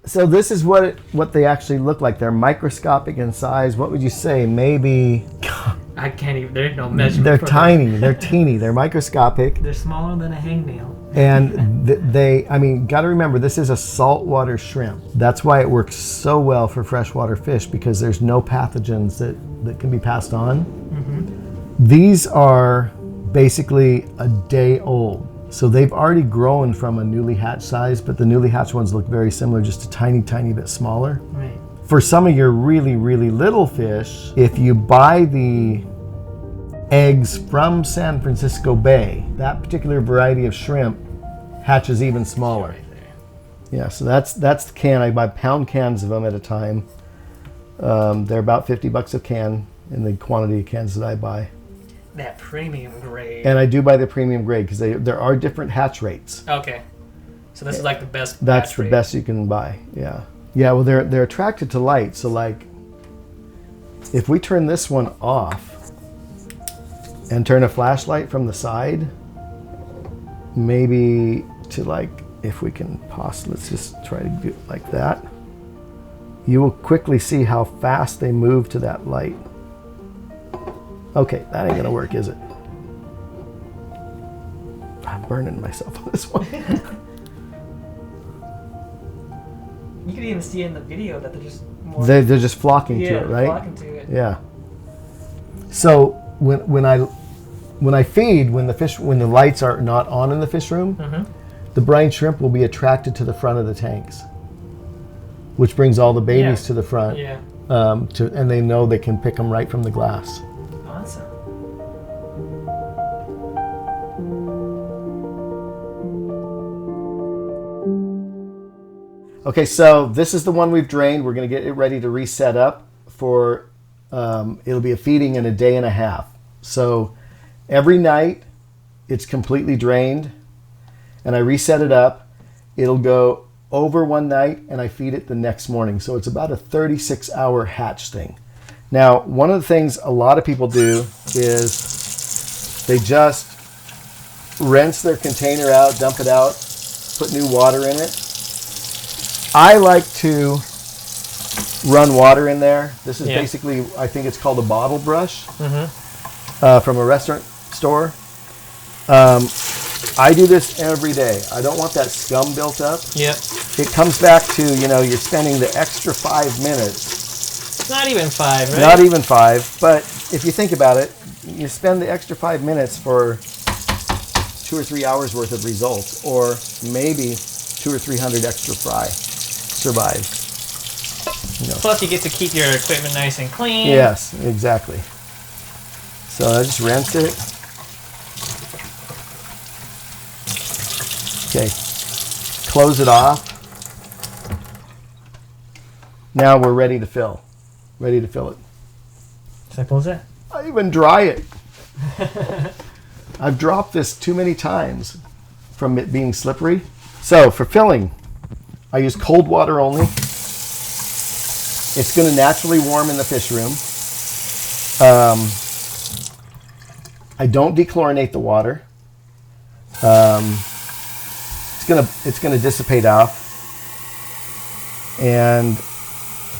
So this is what they actually look like. They're microscopic in size. What would you say? Maybe... I can't even, there's no measurement. They're tiny. They're teeny. They're microscopic. They're smaller than a hangnail. And I mean, got to remember, this is a saltwater shrimp. That's why it works so well for freshwater fish, because there's no pathogens that can be passed on. Mm-hmm. These are basically a day old. So they've already grown from a newly hatched size, but the newly hatched ones look very similar, just a tiny, tiny bit smaller. Right. For some of your really, really little fish, if you buy the eggs from San Francisco Bay, that particular variety of shrimp hatches even smaller. Right there. Yeah, so that's the can. I buy pound cans of them at a time. They're about $50 a can in the quantity of cans that I buy. That premium grade. And I do buy the premium grade because there are different hatch rates. Okay. So this is like the best That's hatch the rate. best you can buy, yeah. Yeah, well, they're attracted to light. So, like, if we turn this one off and turn a flashlight from the side, maybe to, like, if we can pause, let's just try to do it like that. You will quickly see how fast they move to that light. Okay, that ain't gonna work, is it? I'm burning myself on this one. You can even see in the video that they're just more... They're just flocking to it, right? Flocking to it. Yeah. So when I feed, when the lights are not on in the fish room, Mm-hmm. the brine shrimp will be attracted to the front of the tanks, which brings all the babies to the front. Yeah. And they know they can pick them right from the glass. Awesome. Okay, so this is the one we've drained. We're going to get it ready to reset up for, it'll be a feeding in a day and a half. So every night it's completely drained and I reset it up. It'll go over one night and I feed it the next morning. So it's about a 36-hour hatch thing. Now, one of the things a lot of people do is they just rinse their container out, dump it out, put new water in it. I like to run water in there. This is basically, I think it's called a bottle brush from a restaurant store. I do this every day. I don't want that scum built up. Yep. It comes back to, you're spending the extra 5 minutes. Not even 5, right? Not even 5, but if you think about it, you spend the extra 5 minutes for 2 or 3 hours worth of results, or maybe 200 or 300 extra fry survive. Plus you get to keep your equipment nice and clean. Yes, exactly. So I just rinsed it. Okay, close it off. Now we're ready to fill. Ready to fill it. Simple as that. I even dry it. I've dropped this too many times from it being slippery. So for filling, I use cold water only. It's going to naturally warm in the fish room. I don't dechlorinate the water. It's gonna dissipate off. And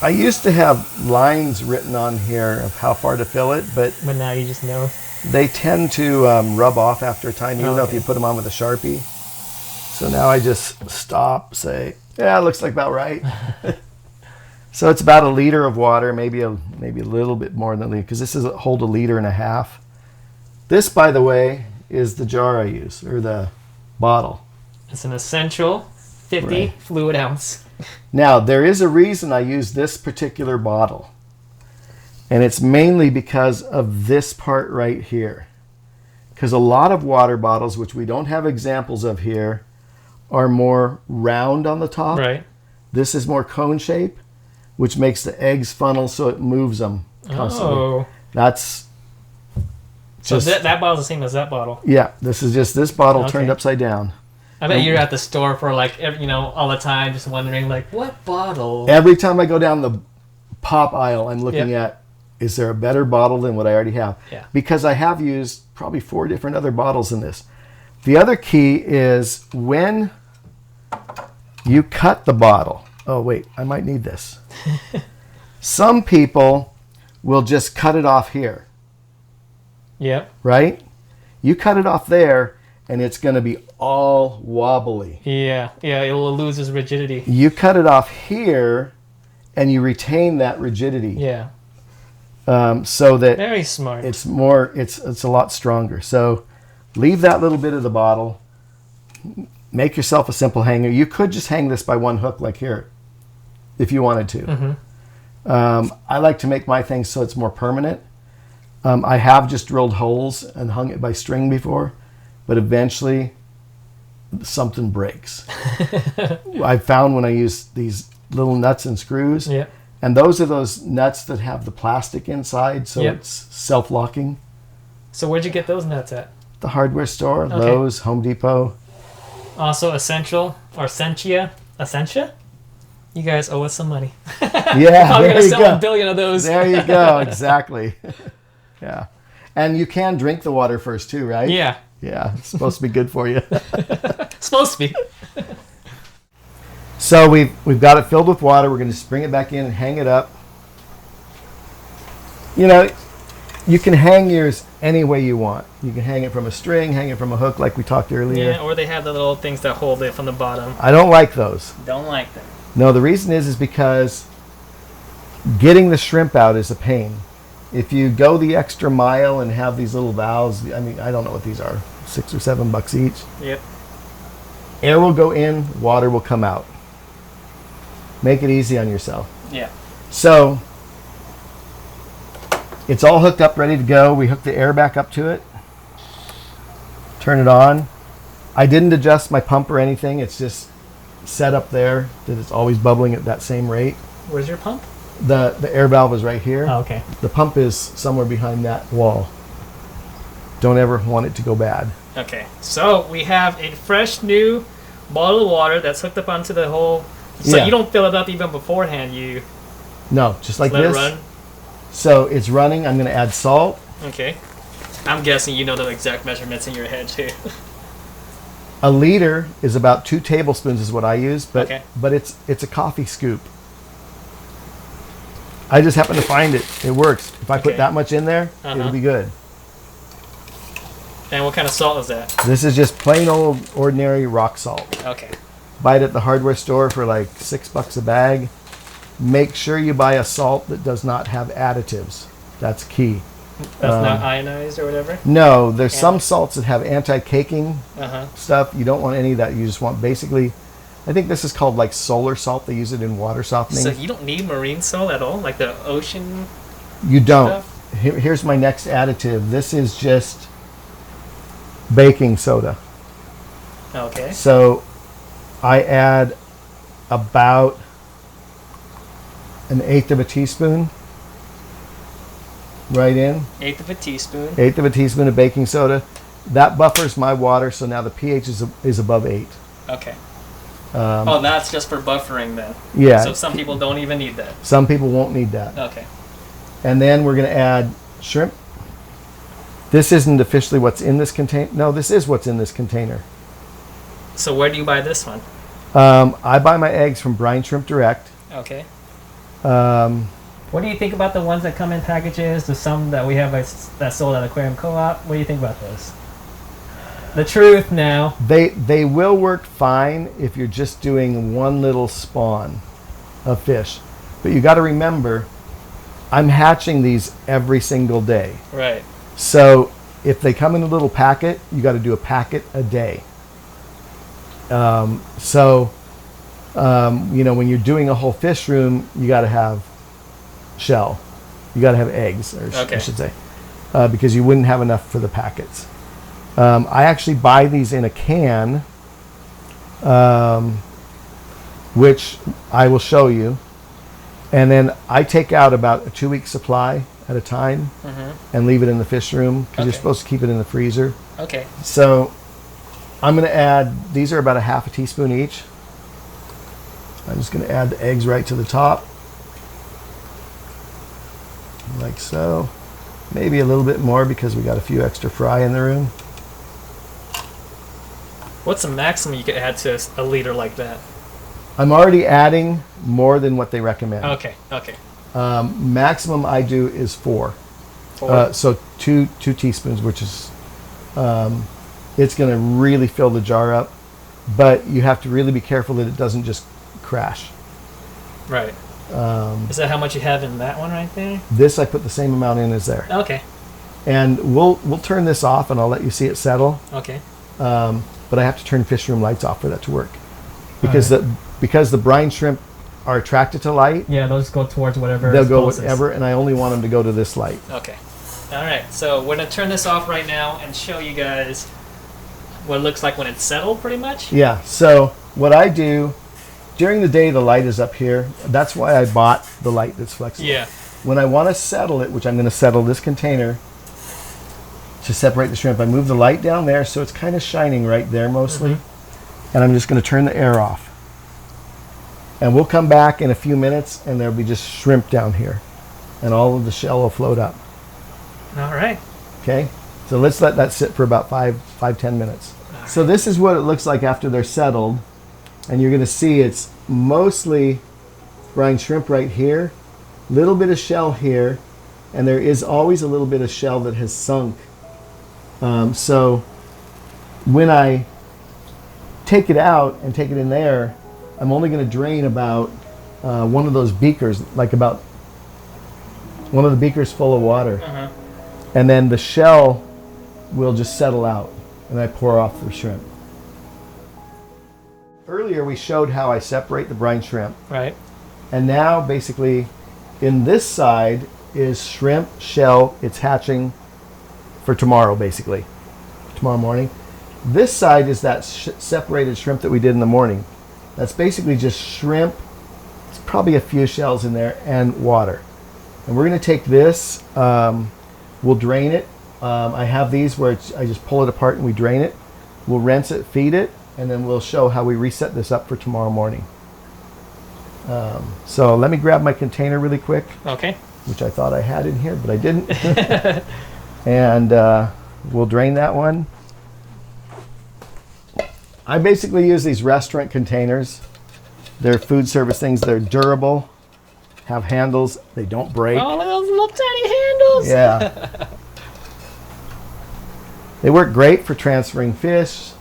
I used to have lines written on here of how far to fill it, but now you just know. they tend to rub off after a time, even though if you put them on with a Sharpie. So now I just stop, say, yeah, it looks like about right. So it's about 1 liter of water, maybe a little bit more than a liter, because this is hold 1.5 liters. This, by the way, is the jar I use, or the bottle. It's an essential 50 fluid ounce. Now, there is a reason I use this particular bottle. And it's mainly because of this part right here. Because a lot of water bottles, which we don't have examples of here, are more round on the top. Right. This is more cone shape, which makes the eggs funnel so it moves them constantly. Oh. That's So that bottle's the same as that bottle. Yeah, this is just this bottle turned upside down. I bet you're at the store for all the time, just wondering what bottle. Every time I go down the pop aisle, I'm looking at, is there a better bottle than what I already have? Yeah. Because I have used probably 4 different other bottles in this. The other key is when you cut the bottle. oh wait, I might need this. Some people will just cut it off here. Yep. Right? You cut it off there, and it's going to be all wobbly. Yeah, it will lose its rigidity. You cut it off here, and you retain that rigidity. Yeah. So that Very smart. it's a lot stronger. So leave that little bit of the bottle. Make yourself a simple hanger. You could just hang this by one hook like here, if you wanted to. Mm-hmm. I like to make my things so it's more permanent. I have just drilled holes and hung it by string before, but eventually something breaks. I found when I use these little nuts and screws, and those are those nuts that have the plastic inside, so it's self-locking. So where'd you get those nuts at? The hardware store, Lowe's, Home Depot. Also Essentia? You guys owe us some money. Yeah, probably there gonna you sell go. 1 billion of those. There you go, exactly. Yeah. And you can drink the water first too, right? Yeah. Yeah, it's supposed to be good for you. Supposed to be. So we've got it filled with water. We're going to just bring it back in and hang it up. You know, you can hang yours any way you want. You can hang it from a string, hang it from a hook like we talked earlier. Yeah, or they have the little things that hold it from the bottom. I don't like those. Don't like them. No, the reason is because getting the shrimp out is a pain. If you go the extra mile and have these little valves, I mean, I don't know what these are, $6 or $7 each. Yep. Air will go in, water will come out. Make it easy on yourself. Yeah. So it's all hooked up, ready to go. We hook the air back up to it. Turn it on. I didn't adjust my pump or anything. It's just set up there that it's always bubbling at that same rate. Where's your pump? The air valve is right here. Oh, okay. The pump is somewhere behind that wall. Don't ever want it to go bad. Okay. So we have a fresh new bottle of water that's hooked up onto the whole. So you don't fill it up even beforehand. You no, just like let this. it run. So it's running. I'm going to add salt. Okay. I'm guessing you know the exact measurements in your head too. A liter is about 2 tablespoons is what I use, but it's a coffee scoop. I just happen to find it. It works. If I put that much in there, it'll be good. And what kind of salt is that? This is just plain old ordinary rock salt. Okay. Buy it at the hardware store for like $6 a bag. Make sure you buy a salt that does not have additives. That's key. That's not ionized or whatever? No, there's some salts that have anti-caking stuff. You don't want any of that. You just want basically, I think this is called like solar salt. They use it in water softening. So you don't need marine salt at all? Like the ocean You don't. stuff? Here's my next additive. This is just baking soda. Okay. So I add about 1/8 of a teaspoon right in. 1/8 of a teaspoon. 1/8 of a teaspoon of baking soda. That buffers my water, so now the pH is above 8. Okay. That's just for buffering then. Yeah. So some people don't even need that. Some people won't need that. Okay. And then we're going to add shrimp. This isn't officially what's in this container. No, this is what's in this container. So where do you buy this one? I buy my eggs from Brine Shrimp Direct. Okay. What do you think about the ones that come in packages? There's some that we have that sold at Aquarium Co-op. What do you think about those? The truth now. They will work fine if you're just doing one little spawn of fish. But you got to remember, I'm hatching these every single day. Right. So if they come in a little packet, you got to do a packet a day. When you're doing a whole fish room, you got to have shell. You got to have eggs, I should say, because you wouldn't have enough for the packets. I actually buy these in a can, which I will show you. And then I take out about a 2-week supply at a time and leave it in the fish room because you're supposed to keep it in the freezer. Okay. So I'm going to add, these are about 1/2 teaspoon each. I'm just going to add the eggs right to the top. Like so. Maybe a little bit more because we got a few extra fry in the room. What's the maximum you could add to a liter like that? I'm already adding more than what they recommend. Okay. Okay. Maximum I do is 4. 4. So two teaspoons, which is, it's going to really fill the jar up, but you have to really be careful that it doesn't just crash. Right. Is that how much you have in that one right there? This I put the same amount in as there. Okay. And we'll turn this off and I'll let you see it settle. Okay. But I have to turn fish room lights off for that to work. Because the brine shrimp are attracted to light. Yeah, those go towards whatever. They'll go whatever, and I only want them to go to this light. Okay. All right. So we're gonna turn this off right now and show you guys what it looks like when it's settled, pretty much. Yeah. So what I do during the day, the light is up here. That's why I bought the light that's flexible. Yeah. When I want to settle it, which I'm going to settle this container to separate the shrimp, I move the light down there so it's kind of shining right there mostly. And I'm just going to turn the air off. And we'll come back in a few minutes and there'll be just shrimp down here. And all of the shell will float up. All right. Okay? So let's let that sit for about 5-10 minutes. So this is what it looks like after they're settled. And you're going to see it's mostly brine shrimp right here. Little bit of shell here. And there is always a little bit of shell that has sunk. So when I take it out and take it in there, I'm only going to drain about one of those beakers, like about one of the beakers full of water. And then the shell will just settle out and I pour off the shrimp. Earlier we showed how I separate the brine shrimp. Right. And now basically in this side is shrimp, shell, it's hatching for tomorrow basically, tomorrow morning. This side is that separated shrimp that we did in the morning. That's basically just shrimp. It's probably a few shells in there and water. And we're going to take this, we'll drain it. I have these where I just pull it apart and we drain it. We'll rinse it, feed it, and then we'll show how we reset this up for tomorrow morning. So let me grab my container really quick. Okay. Which I thought I had in here, but I didn't. And we'll drain that one. I basically use these restaurant containers. They're food service things. They're durable, have handles. They don't break. Oh, look at those little tiny handles. Yeah. They work great for transferring fish.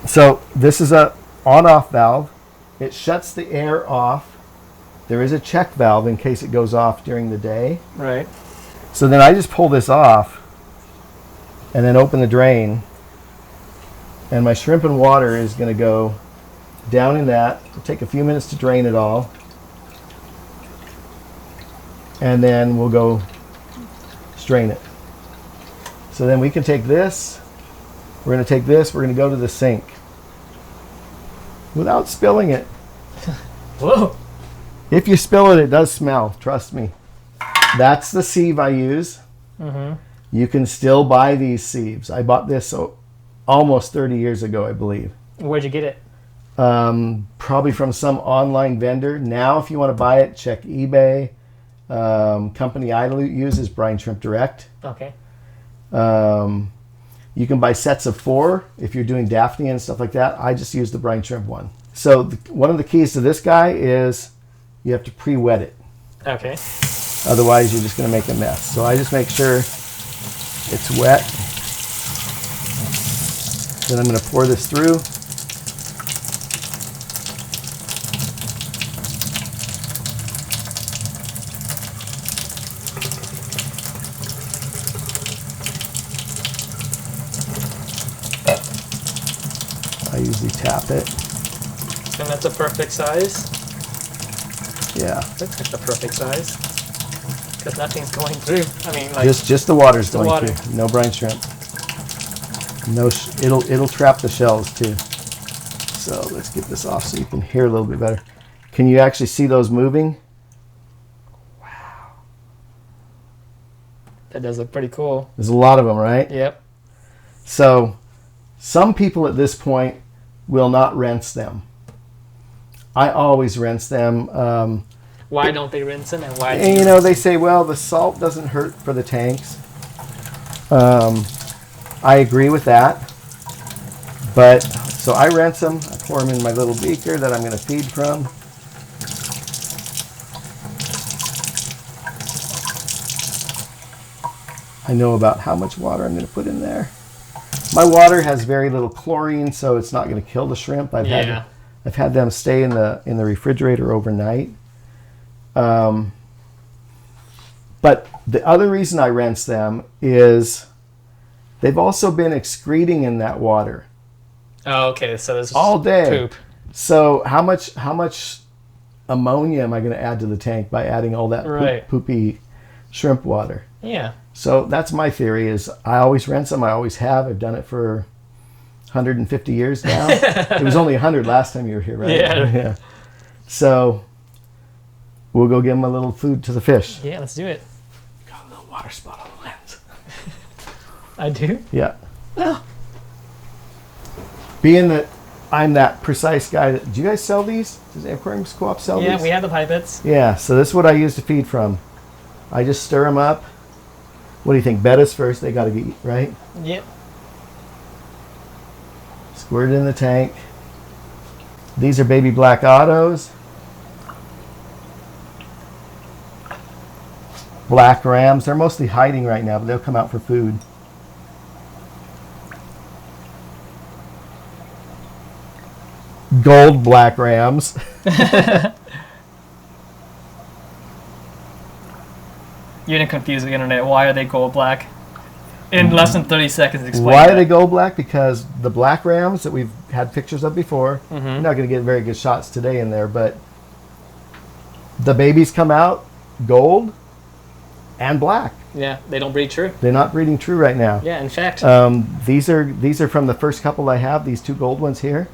So this is a on-off valve. It shuts the air off. There is a check valve in case it goes off during the day. Right. So then I just pull this off and then open the drain. And my shrimp and water is going to go down in that. It'll take a few minutes to drain it all. And then we'll go strain it. So then we can take this. We're going to take this. We're going to go to the sink without spilling it. Whoa. If you spill it, it does smell. Trust me. That's the sieve I use. You can still buy these sieves. I bought this almost 30 years ago, I believe. Where'd you get it? Probably from some online vendor. Now, if you want to buy it, check eBay. Company I use is Brine Shrimp Direct. Okay. You can buy sets of 4 if you're doing Daphne and stuff like that. I just use the brine shrimp one. So one of the keys to this guy is you have to pre-wet it. Okay. Otherwise, you're just going to make a mess. So I just make sure it's wet. Then I'm going to pour this through. I usually tap it. And that's a perfect size? Yeah. Looks like the perfect size. Because nothing's going through. I mean, like... Just the water's going water. through. No brine shrimp. No, it'll trap the shells too. So let's get this off so you can hear a little bit better. Can you actually see those moving? Wow. That does look pretty cool. There's a lot of them, right? Yep. So some people at this point will not rinse them. I always rinse them. Why don't they rinse them, and why? And, you know, they say, well, the salt doesn't hurt for the tanks. I agree with that. But So I rinse them. I pour them in my little beaker that I'm going to feed from. I know about how much water I'm going to put in there. My water has very little chlorine, so it's not going to kill the shrimp. I've had them stay in the refrigerator overnight. But the other reason I rinse them is they've also been excreting in that water. Oh, okay. So this is all day. Poop. So how much ammonia am I going to add to the tank by adding all that poopy shrimp water? Yeah. So that's my theory. Is I always rinse them. I always have. I've done it for 150 years now. It was only 100 last time you were here, right? Yeah. So we'll go give them a little food to the fish. Yeah, let's do it. Got a little water spot on the lens. I do? Yeah. Being that I'm that precise guy, do you guys sell these? Does Aquarium Co-op sell these? Yeah, we have the pipettes. Yeah, so this is what I use to feed from. I just stir them up. What do you think? Bettas first, they got to eat, right? Yep. Squirt it in the tank. These are baby black autos. Black rams. They're mostly hiding right now, but they'll come out for food. Gold black rams. You're going to confuse the internet. Why are they gold black? In less than 30 seconds, explain Why that. are they gold black? Because the black rams that we've had pictures of before, you're not going to get very good shots today in there, but the babies come out gold and black. Yeah, they don't breed true. They're not breeding true right now. Yeah, in fact. These are from the first couple I have, these two gold ones here.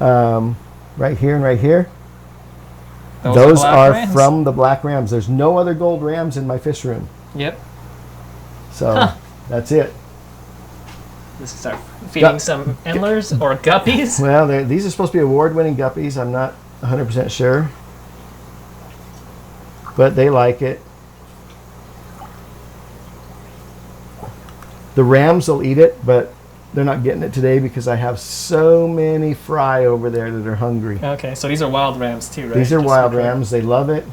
Right here and right here. Those are from the black rams. There's no other gold rams in my fish room. Yep. So that's it. Let's start feeding some endlers or guppies. Well, these are supposed to be award-winning guppies. I'm not 100% sure. But they like it. The rams will eat it, but they're not getting it today because I have so many fry over there that are hungry. Okay, so these are wild rams too, right? These are wild rams. They love it.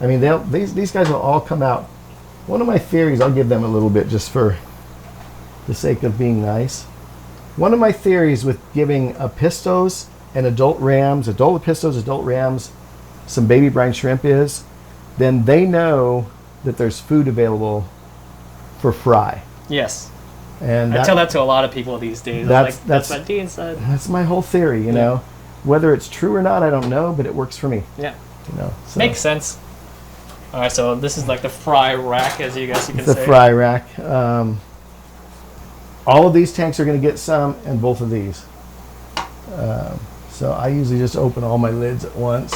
I mean, these guys will all come out. One of my theories, I'll give them a little bit just for the sake of being nice. One of my theories with giving apistos and adult apistos, adult rams, some baby brine shrimp is, then they know that there's food available for fry. Yes. And I tell that to a lot of people these days. That's what Dean said. That's my whole theory, you know. Whether it's true or not, I don't know, but it works for me. Yeah. You know. So. Makes sense. All right, so this is like the fry rack, as you guys can say. The fry rack. All of these tanks are going to get some, and both of these. So I usually just open all my lids at once.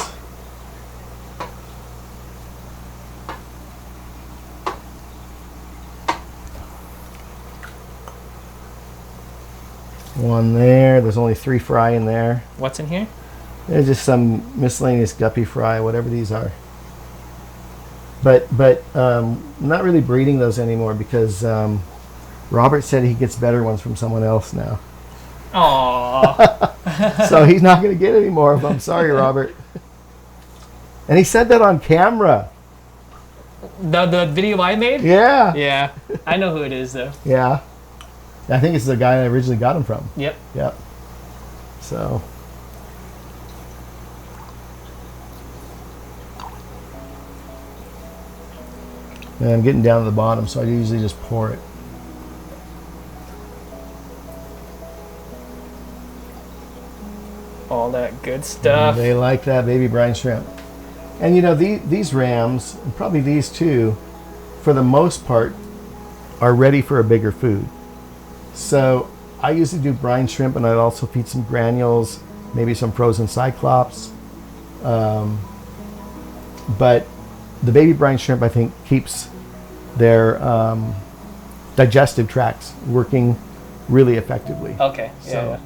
One there. There's only 3 fry in there. What's in here? There's just some miscellaneous guppy fry, whatever these are. But not really breeding those anymore because Robert said he gets better ones from someone else now. Aww. So he's not going to get any more of them. Sorry, Robert. And he said that on camera. The video I made? Yeah. Yeah. I know who it is, though. Yeah. I think it's the guy I originally got him from. Yep. Yep. So. And I'm getting down to the bottom, so I usually just pour it. All that good stuff. They like that baby brine shrimp. And you know, these rams, and probably these too, for the most part, are ready for a bigger food. So I usually do brine shrimp, and I'd also feed some granules, maybe some frozen cyclops. But the baby brine shrimp, I think, keeps their digestive tracts working really effectively. Okay. So, yeah.